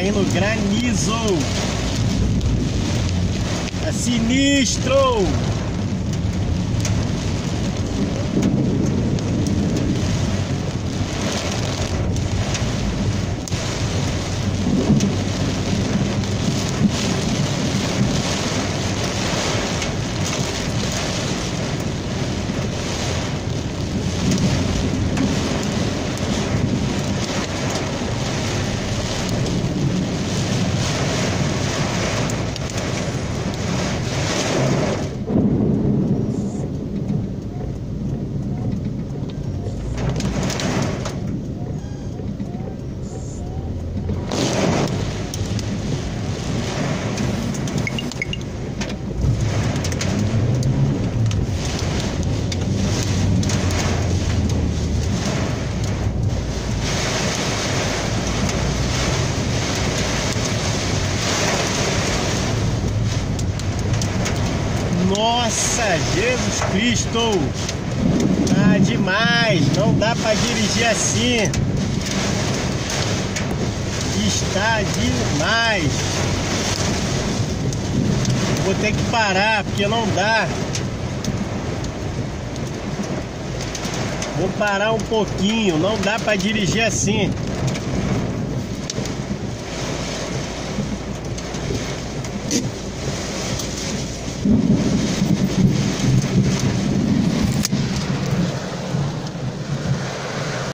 caindo granizo. É sinistro. Nossa, Jesus Cristo! Ah, demais! Não dá para dirigir assim! Está demais! Vou ter que parar porque não dá! Vou parar um pouquinho, não dá para dirigir assim!